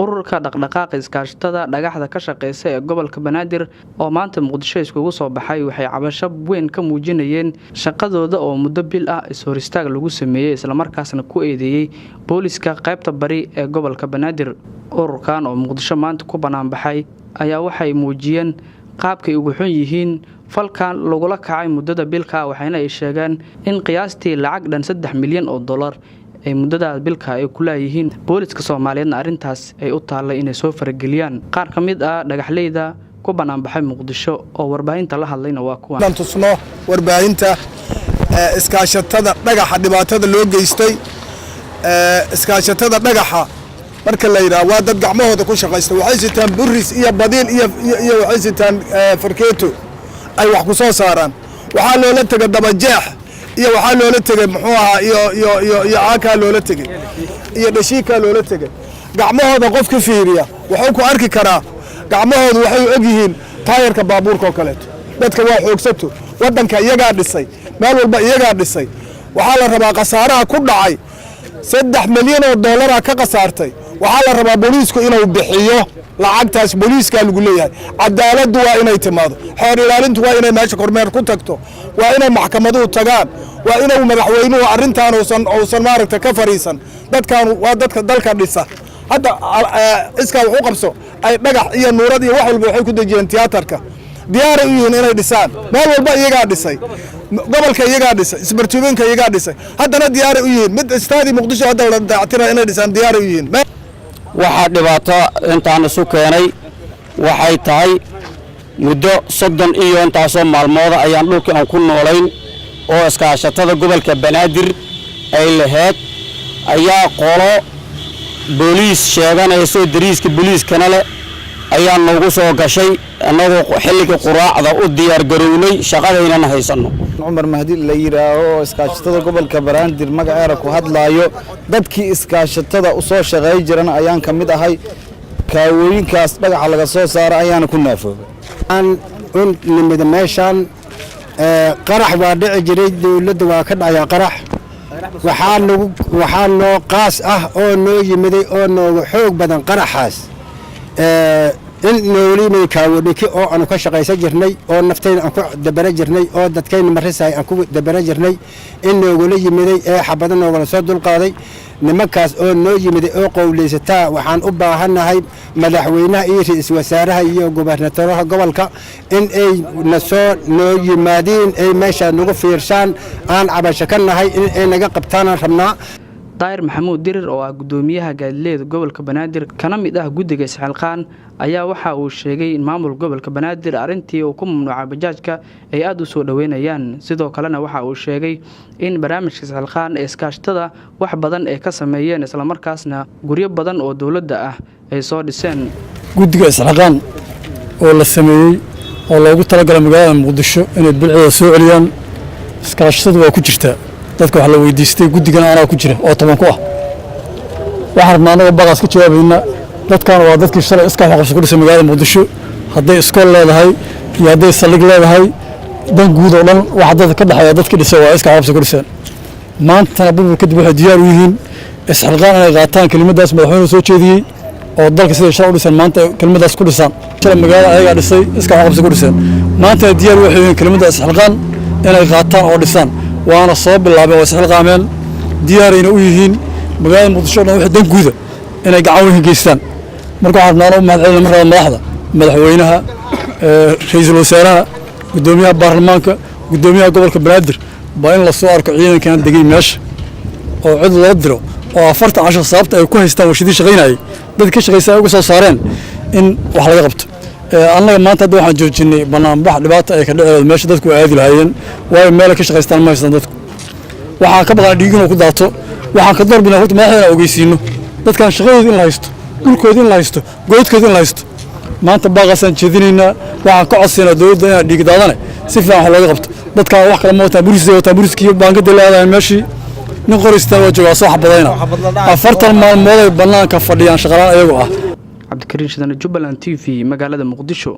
ururka dhaqdhaqaaqa iskaashatada dhagaxda ka shaqeysa ee gobolka Banaadir oo maanta Muqdisho iskugu soo baxay waxay cabasho weyn ka muujinayeen shaqadooda oo muddo bil ah hor istaag lagu sameeyay isla markaasna ku eedeeyay booliska qaybta bari ee gobolka Banaadir. Ururkan oo Muqdisho maanta ku banaan baxay ayaa waxay muujiyeen qaabkay ugu xun yihiin falkan lagula kacay muddada bilka waxayna ay sheegeen in qiyaastii lacag dhan 3 milyan oo dollar ay muddada bilka ay ku leeyihiin booliska Soomaaliyeedna arintaas ay u taalay inay soo farageliyaan. Qaar ka mid ah dhagaxleyda ku banaan baxay Muqdisho oo warbaahinta la hadlayna waa kuwan. Lan tusno warbaahinta iskaashatada dhagaxa dhibaatada loo geystay iskaashatada dhagaxa marka la yiraahdo waa dad gacmahooda ku shaqeysta waxay sitaan buris iyo badiil iyo waxay sitaan farkeeto ay wax ku soo saaraan waxa loola tagay dabajeex iyo waxa loola tagay muxuu ahaa iyo aaka loola tagay iyo dhashiika loola tagay gacmahooda qof ka fiiriya wuxuu ku arki karaa gacmahoodu waxay og yihiin taayirka baabuurka kale dadka waa xoogsato wadanka iyaga dhisay meel walba iyaga dhisay waxa la rabaa qasaaraha ku dhacay 3 milyan oo dollar ka qasaartay waxa la rabaa booliisku inuu bixiyo lacagtaas booliiska lagu leeyahay cadaaladdu waa inay timaado xeer ilaalintu waa inay meesha kormeer ku tagto waa inay maxkamaduhu tagaan waa inuu madaxweynuhu arintan uusan maaragta ka fariisan dadkan waa dadka dalka dhisa hadda iska wuxuu qabso ay dhagax iyo nuurad iyo wax walba waxay ku dajiyeen tiyaatarka diyaar u yihiin inay dhisaan meel walba iyaga dhisay gobolka iyaga dhisay isbartuubinka iyaga dhisay haddana diyaar u yihiin mid istaadi Muqdisho hadda la dayactira inay dhisaan diyaar u yihiin waxa dhibaato intaan isu keenay waxay tahay muddo 30 iyo intaasoo maalmood ayaan dhulka aan ku noolayn oo iskaashatada gobolka Banaadir ay lahayd ayaa qolo booliis sheeganayso dariiska booliiskana leh ayaa nagu soo gashay anagoo xilliga quraacda u diyaar garownay shaqadayna haysano. Umar Mahdi la yiraahdo iskaashatada gobolka Banaadir magaceeda ku hadlaayo dadkii iskaashatada u soo shaqeey jirana ayaan kamid ahay kaawooyinkaas dhagaxa laga soo saaray ayaan ku naafoobay aan nimid meeshan qarax waa dhici jiray dawladda waa ka dhacay qarax waxaa noo qaas ah oo noo yimiday oo nooga xoog badan qaraxaas in noolimay kaawodhiki oo aanu ka shaqaysan jirnay oo naftayna aan ku dabara jirnay oo dadkayna marisay aan ku dabara jirnay in noogula yimiday ee xabada noogala soo dulqaaday nimankaas oo noo yimiday oo qowleysataa waxaan u baahanahay madaxweynaha iyo ra'iisul wasaaraha iyo gobernatooraha gobolka in ay noo yimaadeen ay meesha nagu fiirshaan aan cabasho ka nahay in ay naga qabtaan rabnaa. Daahir Maxamuud Dirir oo ah gudoomiyaha gaadiidleyda gobolka Banaadir kana mid ah guddiga isxilqaan ayaa waxa uu sheegay in maamulka gobolka Banaadir arintii uu ku mamnuucay bajaajka ay aad u soo dhaweynayaan sidoo kalena waxa uu sheegay in barnaamijka isxilqaan ee iskaashatada wax badan ay ka sameeyeen isla markaasna guryo badan oo dawladda ah ay soo dhiseen. Guddiga isxilqaan oo la sameeyay oo loogu talagalay magaalada Muqdisho inay bilcida soo celiyaan iskaashatada waa ku jirtaa dadka wax la weydiistay guddigana ana ku jira oo toban ku ah waxaan maanaga baqas ka jawaabayna dadkan waa dadkii shalay iska xaqabso ku dhisay magaalada Muqdisho haday iskool leedahay iyo haday saldhig leedahay dan guud oo dhan waxa dadka ka dhaxaya dadkii dhisay waa iska xaqabso ku dhisay maanta buu kadib waxay diyaar u yihiin isxilqaan ay qaataan kelimadaas madaxweynuhu soo jeediyay oo dalka sida shalay u dhisay maanta kelimadaas ku dhisaan shalay magaalada ayaga dhisay iska xaqabso ku dhisay maanta diyaar waxay yihiin kelimadaas isxilqaan inay qaataan oo dhisaan waana soo bilaabay oo isxilqaameen diyaarayna u yihiin magaalada Muqdisho oo wixii dan guuda inay gacan weyn geystaan marka waxaan noo mahadcelin madaxda madaxweynaha ra'iisul wasaaraha gudoomiyaha baarlamaanka gudoomiyaha gobolka Banaadir baa in la soo arko ciidankan degay meesha oo cid loo diro oo 40 sababta ay ku haystaan warshadii shaqeynayay dad ka shaqeysay ugu soo saareen in wax laga qabto annaga maanta waxaan joojinay banaanbax dhibaato ay ka dhacday meesha dadku aadi lahaayeen way meel ka shaqeystaan ma haysan dadku waxa ka baqan dhiigino ku daato waxaan ka doorbinaa horta madaxda ogeysiino dadkan shaqadooda in la haysto dhulkooda in la haysto goodkooda in la haysto maanta baaqasan jeedinayna waxaan ka codsanaa dawladda inay dhiig daadane si fiican wax looga qabto dadka wax kala mootaa buriskii baangada leedahay meeshii nin qoristaan waa joogaa soo xabadayna 40 maalmood ay banaanka fadhiyaan shaqalaan ayagoo ah. Cabdikariin Shidane Jubbaland TV magaalada Muqdisho.